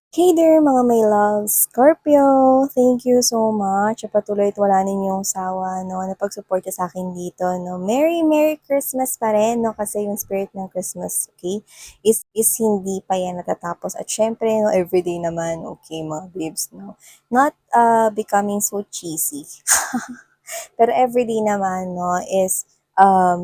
Hey there mga my loves, Scorpio! Thank you so much sa patuloy at wala ninyong sawa no, na pagsuporta sa akin dito. No. Merry Christmas pa rin no, kasi yung spirit ng Christmas, okay, is hindi pa yan natatapos. At syempre, no, everyday naman, okay mga babes, no. Not becoming so cheesy. Pero everyday naman, no, is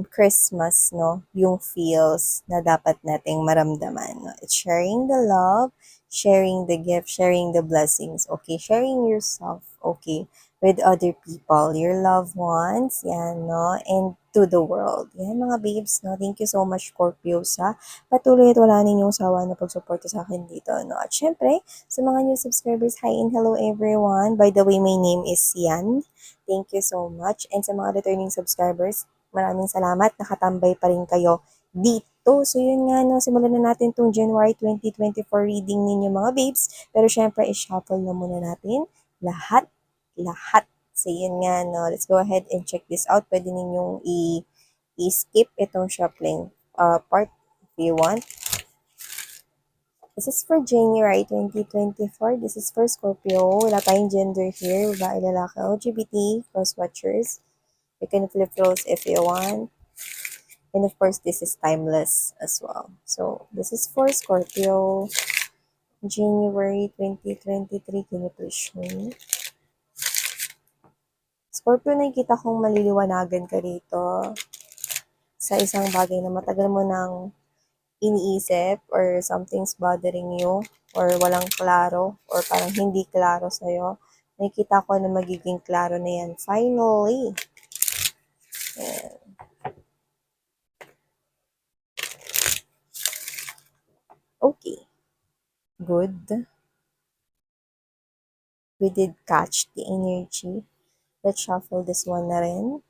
Christmas, no, yung feels na dapat nating maramdaman. No? It's sharing the love, sharing the gift, sharing the blessings, okay? Sharing yourself, okay? With other people, your loved ones, yan, no? And to the world. Yan, mga babes, no? Thank you so much, Scorpio, sa patuloy at wala ninyong sawa na pagsuporta sa akin dito, no? At syempre, sa mga new subscribers, hi and hello everyone. By the way, my name is Yan. Thank you so much. And sa mga returning subscribers, maraming salamat. Nakatambay pa rin kayo dito. So yun nga, no, simulan na natin itong January 2024 reading ninyo mga babes. Pero syempre, i-shuffle na muna natin lahat. So yun nga, no, let's go ahead and check this out. Pwede ninyong i-skip itong shuffling part if you want. This is for January 2024. This is for Scorpio. Wala tayong gender here. Babae, lalaki, LGBT, cross-watchers. You can flip roles if you want. And of course, this is timeless as well. So, this is for Scorpio. January 2023. Can you please show me? Scorpio, nakikita kong maliliwanagan ka dito sa isang bagay na matagal mo nang iniisip or something's bothering you or walang klaro or parang hindi klaro sa'yo. Nakikita ko na magiging klaro na yan. Finally. Ayan. Okay. Good. We did catch the energy. Let's shuffle this one na rin.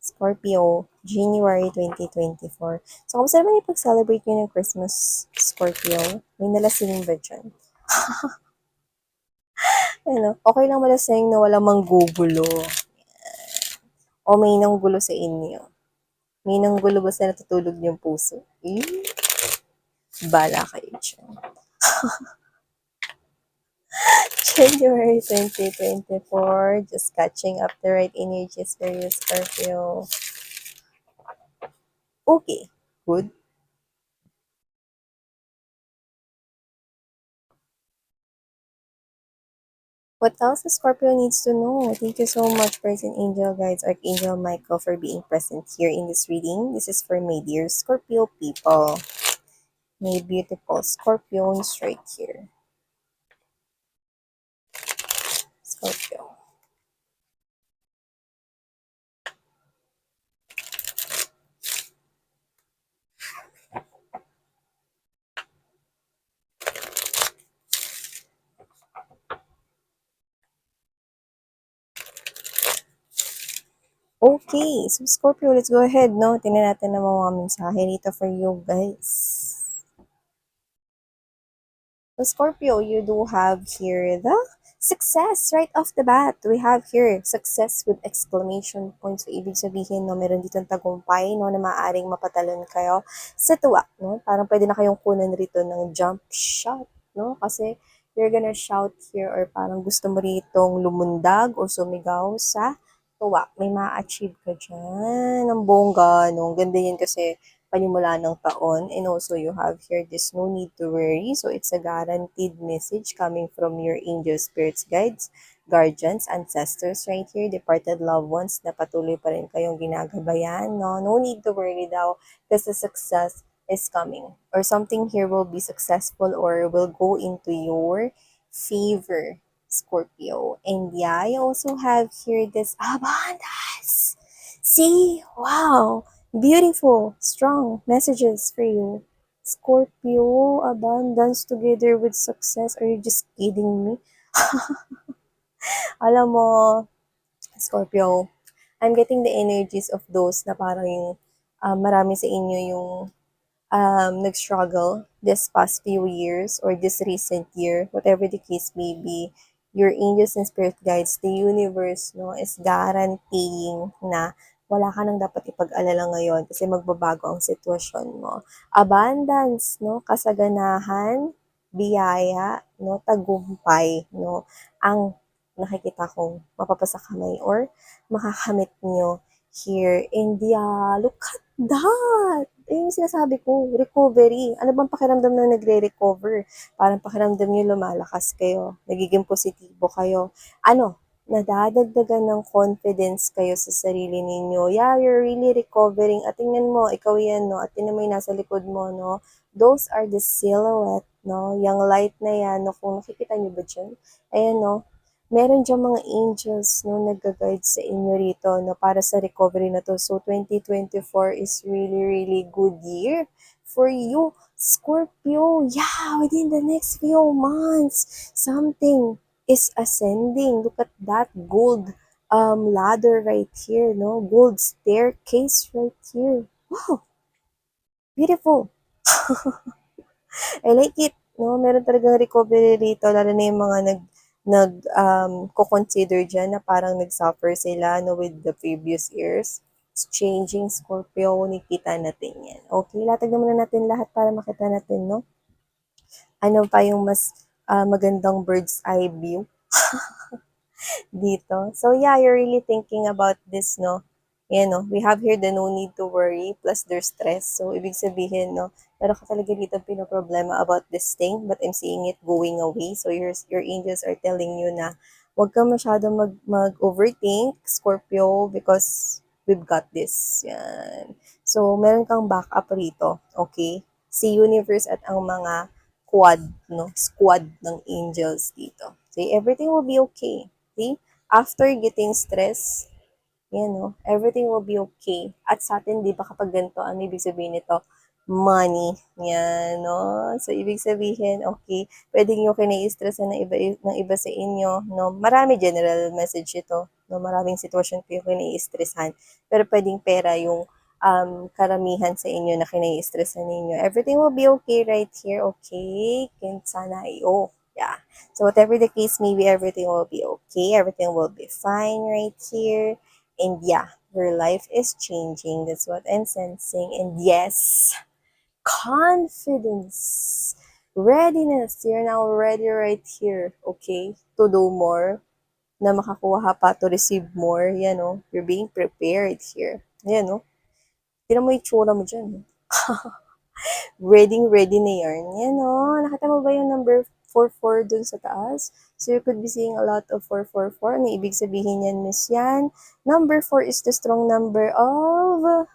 Scorpio, January 2024. So, kamusta naman yung pag-celebrate nyo ng Christmas, Scorpio? May nalasing ba dyan? Ano, okay lang malasing na walang manggugulo. O may nanggulo sa inyo. May nanggulo ba sa natutulog niyong puso? Bala kayo dyan. January 2024, just catching up the right energies for you, Scorpio. Okay, good. What else the Scorpio needs to know? Thank you so much, Person Angel Guides, Archangel Michael, for being present here in this reading. This is for my dear Scorpio people. My beautiful Scorpions right here. Scorpio. Okay, so Scorpio, let's go ahead, no? Tingnan natin ang mga mensahe dito for you guys. So Scorpio, you do have here the success right off the bat. We have here success with exclamation point. So ibig sabihin, no, meron ditong tagumpay, no, na maaaring mapatalon kayo sa tuwa, no? Parang pwede na kayong kunan rito ng jump shot, no? Kasi you're gonna shout here or parang gusto mo ritong lumundag or sumigaw sa tuwa. May ma-achieve ka dyan. Ang bongga, no? Ganda yan kasi panimula ng taon. And also, you have here this no need to worry. So, it's a guaranteed message coming from your angel spirits, guides, guardians, ancestors right here, departed loved ones na patuloy pa rin kayong ginagabayan. No, no need to worry daw kasi success is coming. Or something here will be successful or will go into your favor, Scorpio. And yeah, I also have here this abundance. See, wow, beautiful, strong messages for you. Scorpio, abundance together with success. Are you just kidding me? Alam mo, Scorpio, I'm getting the energies of those na parang yung marami sa inyo yung nag-struggle this past few years or this recent year, whatever the case may be. Your angels and spirit guides, the universe, no, is guaranteeing na wala ka nang dapat ipag-alala ngayon kasi magbabago ang sitwasyon mo. Abundance, no? Kasaganahan, biyaya, no? Tagumpay, no? Ang nakikita kong mapapasa kamay or makakamit nyo here. India, look at that! Yung sinasabi ko, recovery. Ano bang pakiramdam na nagre-recover? Parang pakiramdam nyo lumalakas kayo, nagiging positibo kayo. Ano, nadadagdagan ng confidence kayo sa sarili ninyo. Yeah, you're really recovering. At tingnan mo, ikaw yan, no? At tingnan mo yung nasa likod mo, no? Those are the silhouette, no? Yung light na yan, no? Kung nakikita nyo ba dyan? Ayan, no? Meron dyan mga angels, no? Nag-guide sa inyo rito, no? Para sa recovery na to. So, 2024 is really, really good year for you, Scorpio. Yeah, within the next few months, something is ascending. Look at that gold ladder right here, no? Gold staircase right here. Wow, beautiful. I like it. No, meron talagang recovery rito, lalo na yung mga ko-consider dyan na parang nag-suffer sila, no, with the previous years. It's changing, Scorpio, nakita natin yan. Okay, latagnan muna natin lahat para makita natin, no? Ano pa yung mas magandang bird's eye view dito. So yeah, you're really thinking about this, no? Yan, no? We have here the no need to worry plus there's stress. So, ibig sabihin, no? Meron ka talaga dito pinoproblema about this thing, but I'm seeing it going away. So, your angels are telling you na huwag ka masyadong mag-overthink, Scorpio, because we've got this. Yan. So, meron kang backup rito, okay? Si universe at ang mga squad ng angels dito. So, everything will be okay. See? After getting stress, yan, no? Everything will be okay. At sa atin, di ba kapag ganito, ano ibig sabihin nito? Money. Yan, no? So, ibig sabihin, okay, pwedeng yung kinai-stressan ng iba sa inyo, no? Marami general message ito, no? Maraming sitwasyon ko yung kinai-stressan. Pero pwedeng pera yung karamihan sa inyo na kinai-stressan ninyo. Everything will be okay right here, okay? Sana yeah. So, whatever the case may be, everything will be okay. Everything will be fine right here. And yeah, your life is changing. That's what I'm sensing. And yes, confidence, readiness. You're now ready right here, okay, to do more, na makakuha pa to receive more. Yan, no? You're being prepared here. Yan, no? Tignan mo yung tsura mo dyan. Ready na yarn. Yan, no? Nakita mo ba yung number 44 dun sa taas? So, you could be seeing a lot of 444. Ano ibig sabihin yan, Miss Yan? Number 4 is the strong number of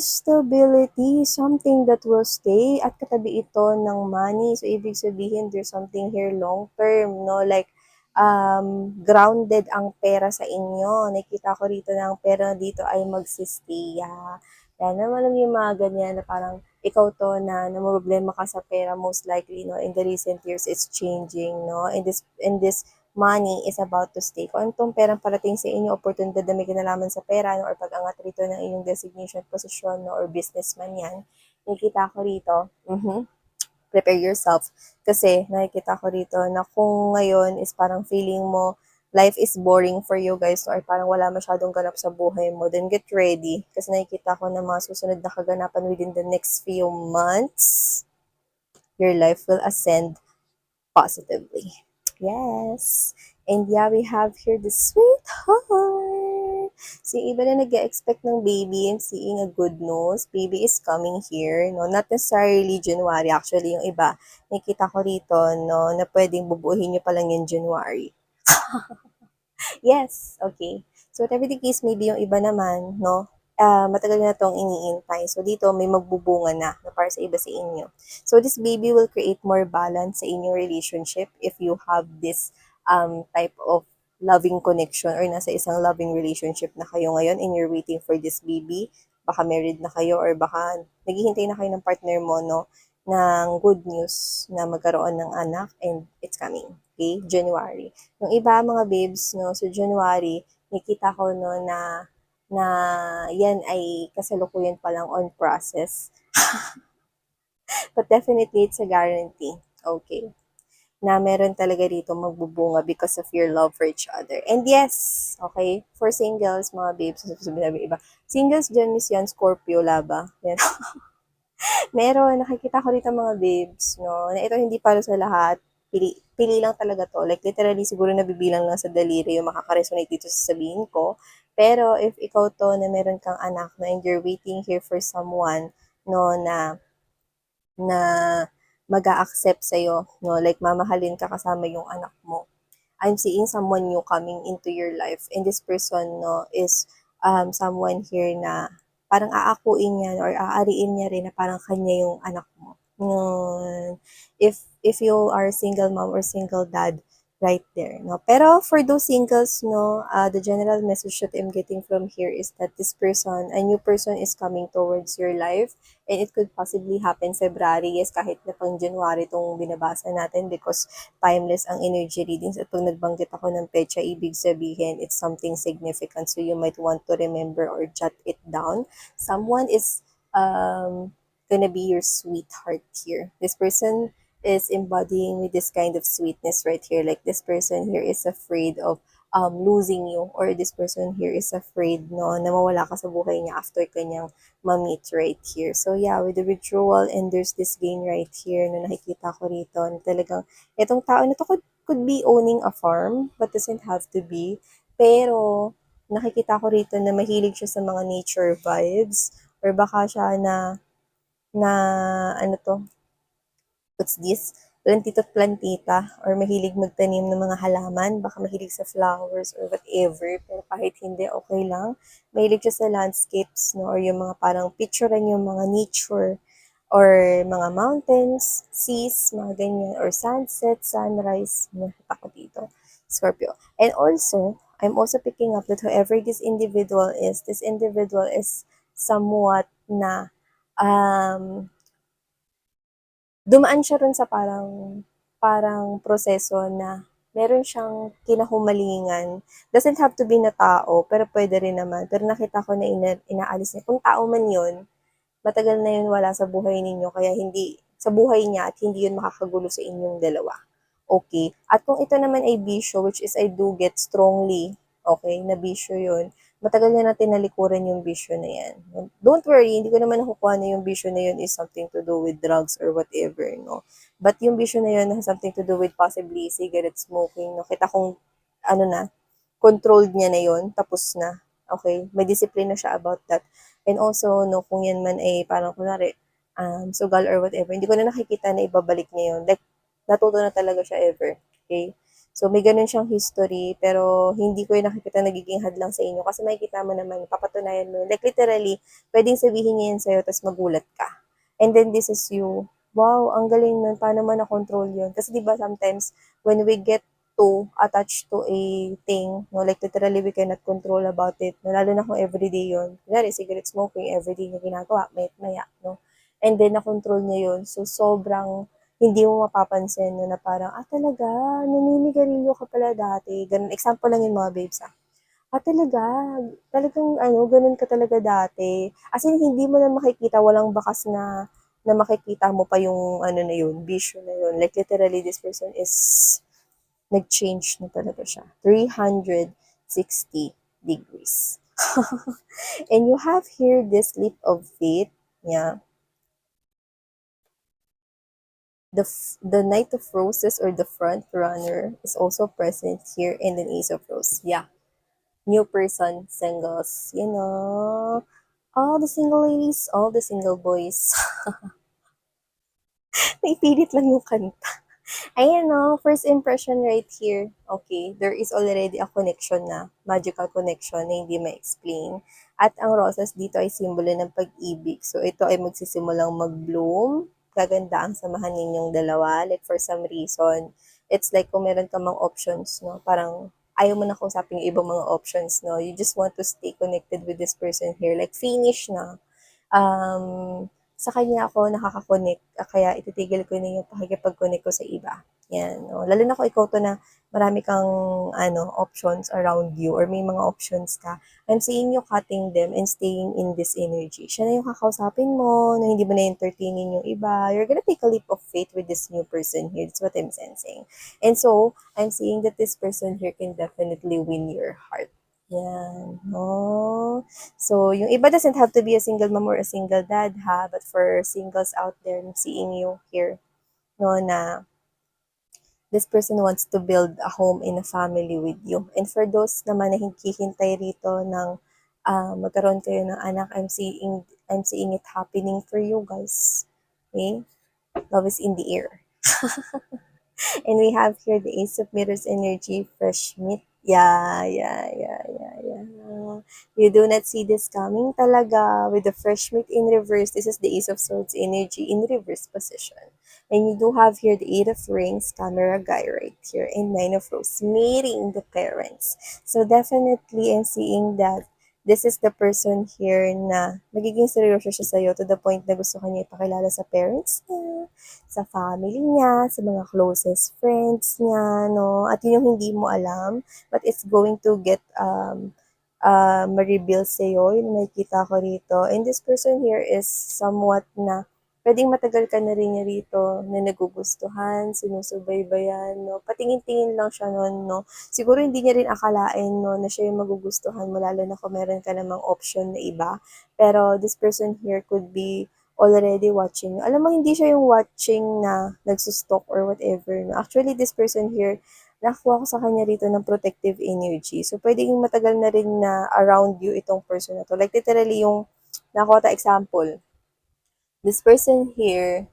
stability, something that will stay, at katabi ito ng money. So, ibig sabihin, there's something here long term, no? Like, grounded ang pera sa inyo. Nakita ko rito na ang pera dito ay magsistay. Yan naman yung mga ganyan na parang ikaw to na problema ka sa pera, most likely, no, in the recent years, it's changing, no, in this money is about to stay. Kung anong perang parating sa inyo, oportunidad na may kinalaman sa pera, no, or pag-angat rito ng inyong designation, posisyon, no, or businessman yan, nakikita ko rito, prepare yourself. Kasi nakikita ko rito na kung ngayon is parang feeling mo life is boring for you guys, or parang wala masyadong ganap sa buhay mo, then get ready. Kasi nakikita ko na mga susunod na kaganapan within the next few months, your life will ascend positively. Yes. And yeah, we have here the sweetheart. Si iba na nag-expect ng baby and seeing a good news. Baby is coming here, no? Not necessarily January. Actually, yung iba, nakita ko rito, no, na pwedeng bubuhin nyo pa lang yung January. Yes, okay. So, whatever the case, maybe yung iba naman, no, matagal na itong iniintay. So, dito may magbubunga na para sa iba sa inyo. So, this baby will create more balance sa inyong relationship if you have this type of loving connection or nasa isang loving relationship na kayo ngayon and you're waiting for this baby. Baka married na kayo or baka naghihintay na kayo ng partner mo, no, ng good news na magkaroon ng anak and it's coming. Okay? January. Yung iba mga babes, no, so January, nakita ko, no, na yan ay kasalukuyan pa lang on process. But definitely, it's a guarantee. Okay. na meron talaga dito magbubunga because of your love for each other. And yes, okay, for singles, mga babes, sabi namin iba, singles dyan, Miss Yan, Scorpio, Laba, yan. Meron, nakikita ko rito mga babes, no, na ito hindi para sa lahat, pili lang talaga to. Like, literally, siguro nabibilang lang sa daliri yung makaka-resonate dito sa sabihin ko. Pero, if ikaw to na meron kang anak, no, and you're waiting here for someone, no, na mag-a-accept sa'yo, no, like, mamahalin ka kasama yung anak mo. I'm seeing someone new coming into your life, and this person, no, is someone here na parang aakuin niya or aariin niya rin na parang kanya yung anak mo. Yun. If you are single mom or single dad, right there, no. Pero for those singles, no, the general message that I'm getting from here is that this person, a new person is coming towards your life, and it could possibly happen February, yes, kahit na pang January itong binabasa natin because timeless ang energy readings at pag nagbanggit ako ng petsa, ibig sabihin it's something significant, so you might want to remember or jot it down. Someone is gonna be your sweetheart here. This person is embodying with this kind of sweetness right here. Like this person here is afraid of losing you, or this person here is afraid, no, na mawala ka sa buhay niya after kanyang ma-meet right here. So yeah, with the withdrawal, and there's this gain right here na nakikita ko rito na talagang itong tao na to could be owning a farm but doesn't have to be. Pero nakikita ko rito na mahilig siya sa mga nature vibes, or baka siya na ano to, what's this? Plantito't plantita, or mahilig magtanim ng mga halaman, baka mahilig sa flowers or whatever, pero kahit hindi, okay lang. Mahilig siya sa landscapes, no, or yung mga parang picturean yung mga nature, or mga mountains, seas, mga ganyan, or sunset, sunrise, nakita ko dito, Scorpio. And also, I'm also picking up that whoever this individual is somewhat na dumaan siya rin sa parang proseso na meron siyang kinahumalingan. Doesn't have to be na tao, pero pwede rin naman. Pero nakita ko na inaalis niya. Kung tao man yun, matagal na yun wala sa buhay ninyo, kaya hindi, sa buhay niya, at hindi yun makakagulo sa inyong dalawa. Okay? At kung ito naman ay bisyo, which is I do get strongly, okay, na bisyo yun, matagal na natin nalikuran yung bisyo na yan. Don't worry, hindi ko naman nakukuha na yung bisyo na yun is something to do with drugs or whatever, no? But yung bisyo na yun has something to do with possibly cigarette smoking, no? Kita kong, ano na, controlled niya na yun, tapos na. Okay? May discipline na siya about that. And also, no, kung yan man ay parang kunwari, sugal or whatever, hindi ko na nakikita na ibabalik niya yun. Like, natuto na talaga siya ever. Okay? So, may ganun siyang history, pero hindi ko yung nakikita nagiging hadlang sa inyo kasi makikita mo naman, papatunayan mo. Like, literally, pwedeng sabihin niya yan sa'yo, tapos magulat ka. And then, this is you. Wow, ang galing nun. Paano mo na-control yun? Kasi di ba sometimes, when we get attached to a thing, no, like literally we cannot control about it, no, lalo na kung everyday yun. Kunyari, cigarette smoking, everyday niya ginagawa, maya, no? And then, na-control niya yun. So, sobrang hindi mo mapapansin no, na parang, talaga, naninigarilyo ka pala dati. Ganun, example lang yung mga babes, ah. Talaga, talagang ganun ka talaga dati. As in, hindi mo na makikita, walang bakas na makikita mo pa yung na yun, vision na yun. Like literally, this person is nag-change na talaga siya. 360 degrees. And you have here this leap of faith. Yeah. The Knight of Roses, or the front runner, is also present here in the Ace of Roses. Yeah. New person, singles. You know, all the single ladies, all the single boys. May pilit lang yung kanta. Ayan no, first impression right here. Okay, there is already a connection na, magical connection na hindi ma-explain. At ang roses dito ay simbolo ng pag-ibig. So ito ay magsisimulang mag-bloom. Gaganda ang samahan ninyong dalawa. Like for some reason, it's like kung meron ka mga options, no? Parang ayaw mo na kausapin yung ibang mga options, no? You just want to stay connected with this person here. Like finish na. Um, sa kanya ako nakaka-connect, kaya ititigil ko na yung pakikipag-connect ko sa iba. Yan, no? Lalo na kung ikaw to na marami kang options around you or may mga options ka. I'm seeing you cutting them and staying in this energy. Siya na yung kakausapin mo, na hindi mo na entertainin yung iba. You're gonna take a leap of faith with this new person here. That's what I'm sensing. And so, I'm seeing that this person here can definitely win your heart. Yan. Oh. So, yung iba doesn't have to be a single mom or a single dad, ha? But for singles out there, I'm seeing you here, no, na this person wants to build a home in a family with you. And for those naman na hihintay rito ng magkaroon kayo ng anak, I'm seeing it happening for you guys. Okay? Love is in the air. And we have here the Ace of Mirrors energy, fresh meat. Yeah. You do not see this coming talaga. With the fresh meat in reverse, this is the Ace of Swords energy in reverse position. And you do have here the Eight of Rings, camera guy right here, and Nine of Roses, meeting the parents. So definitely, I'm seeing that this is the person here na magiging seryoso siya sa'yo to the point na gusto kanya ipakilala sa parents niya, sa family niya, sa mga closest friends niya, no? At yun yung hindi mo alam, but it's going to get ma-reveal sa'yo, yung nakikita ko rito. And this person here is somewhat na pwedeng matagal ka na rin niya rito na nagugustuhan, sinusubaybayan, no? Patingin-tingin lang siya nun, no? Siguro hindi niya rin akalain, no, na siya yung magugustuhan mo, lalo na kung meron ka namang option na iba. Pero this person here could be already watching. Alam mo, hindi siya yung watching na nagsustalk or whatever. No? Actually, this person here, nakuha ko sa kanya rito ng protective energy. So, pwedeng matagal na rin na around you itong person na to. Like, literally, yung nakuha ta example, this person here,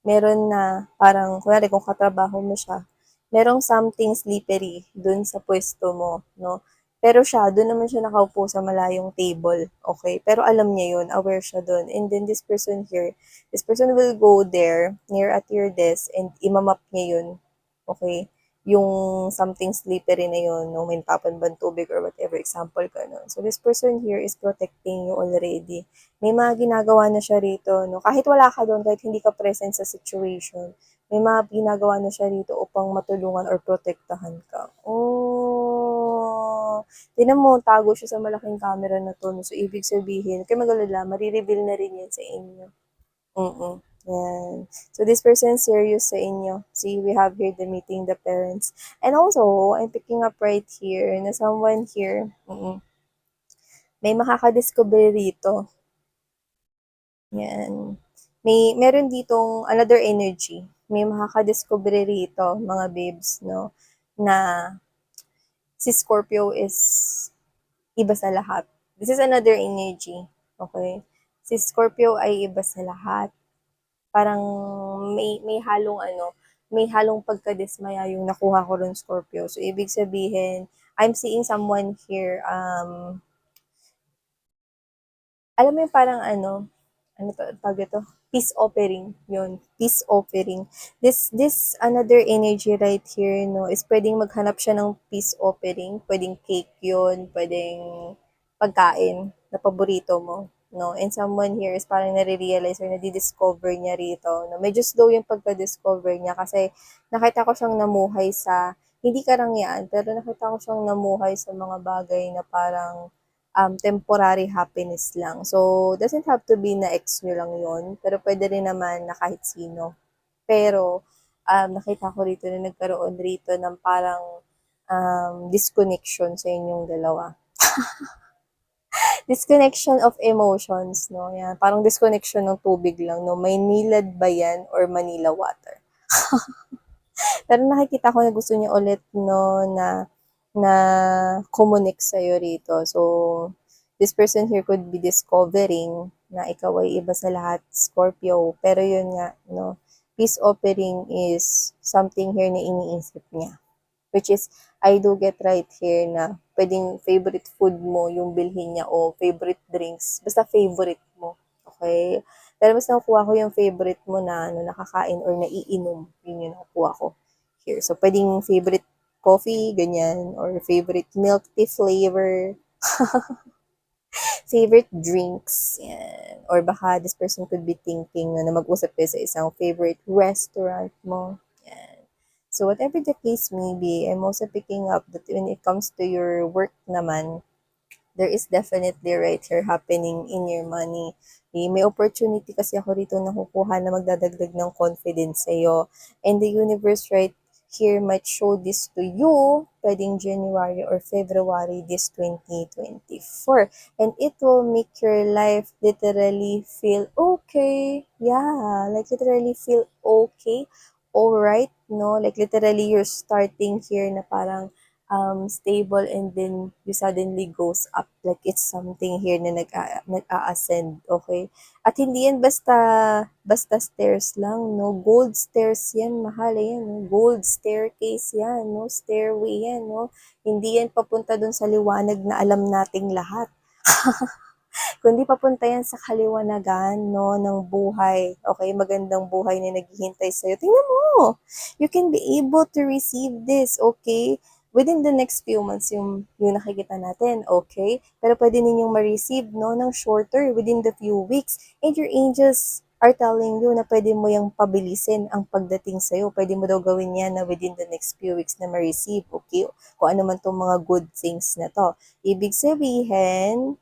meron na parang, kunwari kung katrabaho mo siya, merong something slippery dun sa pwesto mo, no? Pero siya, dun naman siya nakaupo sa malayong table, okay? Pero alam niya yun, aware siya dun. And then this person here, this person will go there, near at your desk, and imamap niya yun, okay? Yung something slippery na yun, no? May tapon bang tubig or whatever, example ka nun. So this person here is protecting you already. May mga ginagawa na siya rito, no? Kahit wala ka doon, kahit hindi ka present sa situation, may mga ginagawa na siya rito upang matulungan or protektahan ka. Oh, tinan mo, tago siya sa malaking camera na to. No? So, ibig sabihin, kaya magalala, marireveal na rin yan sa inyo. Yan. So, this person serious sa inyo. See, we have here the meeting the parents. And also, I'm picking up right here na someone here, may makakadiscover rito. Yan. Meron ditong another energy. May makakadiscover rito, mga babes, no? Na si Scorpio is iba sa lahat. This is another energy. Okay? Si Scorpio ay iba sa lahat. Parang may halong pagkadismaya yung nakuha ko rin Scorpio. So, ibig sabihin, I'm seeing someone here, alam mo yung parang ano to, tawag ito? Peace offering, yun. Peace offering. This another energy right here, no, is pwedeng maghanap siya ng peace offering. Pwedeng cake yun, pwedeng pagkain na paborito mo, no. And someone here is parang nare-realize or nadi-discover niya rito, no. Medyo slow yung pagka-discover niya kasi nakita ko siyang namuhay sa, hindi karangyaan, pero nakita ko siyang namuhay sa mga bagay na parang temporary happiness lang. So, doesn't have to be na ex nyo lang yon, pero pwede rin naman na kahit sino. Pero, nakita ko rito na nagkaroon rito ng parang disconnection sa inyong dalawa. Disconnection of emotions, no? Yan. Parang disconnection ng tubig lang, no? May nilad ba yan or Manila water? Pero nakikita ko na gusto niya ulit, no, na connect sa'yo rito. So, this person here could be discovering na ikaw ay iba sa lahat, Scorpio. Pero yun nga, no, peace offering is something here na iniisip niya. Which is, I do get right here na pwedeng favorite food mo yung bilhin niya o favorite drinks. Basta favorite mo. Okay? Pero mas nakukuha ko yung favorite mo na nakakain or naiinom. Yun yung nakukuha ko here. So, pwedeng favorite coffee, ganyan, or favorite milk tea flavor, favorite drinks, yan. Or baka this person could be thinking na mag-usap kayo sa isang favorite restaurant mo. Yan. So whatever the case may be, I'm also picking up that when it comes to your work naman, there is definitely right here happening in your money. May opportunity kasi ako rito nakukuha na magdadagdag ng confidence sa'yo. And the universe right here might show this to you pwedeng January or February this 2024. And it will make your life literally feel okay. Yeah, like literally feel okay. Alright, no? Like literally you're starting here na parang stable and then you suddenly goes up like it's something here na nag-a-ascend, okay? At hindi yan basta stairs lang, no? Gold stairs yan, mahal yan, no? Gold staircase yan, no? Stairway yan, no? Hindi yan papunta dun sa liwanag na alam nating lahat. Kundi papunta yan sa kaliwanagan, no, ng buhay. Okay, magandang buhay na naghihintay sa'yo. Tingnan mo, you can be able to receive this, okay? Within the next few months, yung nakikita natin, okay? Pero pwede ninyong ma-receive, no, ng shorter within the few weeks. And your angels are telling you na pwede mo yung pabilisin ang pagdating sa'yo. Pwede mo daw gawin yan na within the next few weeks na ma-receive, okay? Kung ano man tong mga good things na to. Ibig sabihin,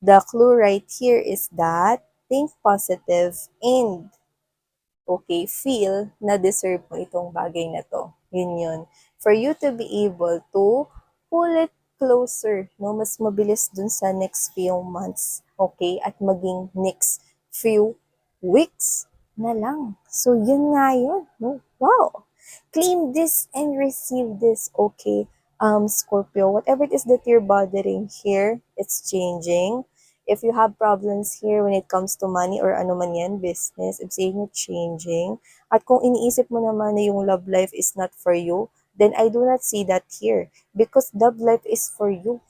the clue right here is that think positive and okay, feel na deserve mo itong bagay na to. Yun yun. For you to be able to pull it closer, no? Mas mabilis dun sa next few months, okay? At maging next few weeks na lang. So, yun nga yun, no? Wow! Claim this and receive this, okay? Scorpio, whatever it is that you're bothering here, it's changing. If you have problems here when it comes to money or ano man yan, business, I'm saying it's changing. At kung iniisip mo naman na yung love life is not for you, then I do not see that here. Because love life is for you.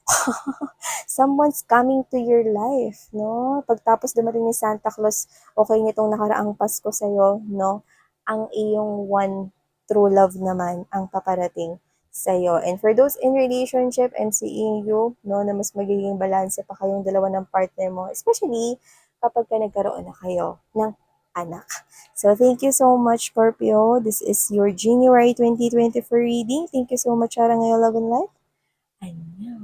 Someone's coming to your life, no? Pagtapos dumating ni Santa Claus, okay nitong nakaraang Pasko sa'yo, no? Ang iyong one true love naman ang paparating sa'yo. And for those in relationship, I'm seeing you, no, na mas magiging balanse pa kayong dalawa ng partner mo, especially kapag ka nagkaroon na kayo ng anak. So, thank you so much, Scorpio. This is your January 2024 reading. Thank you so much, Ara, ngayon, Love and Life. Annyeong.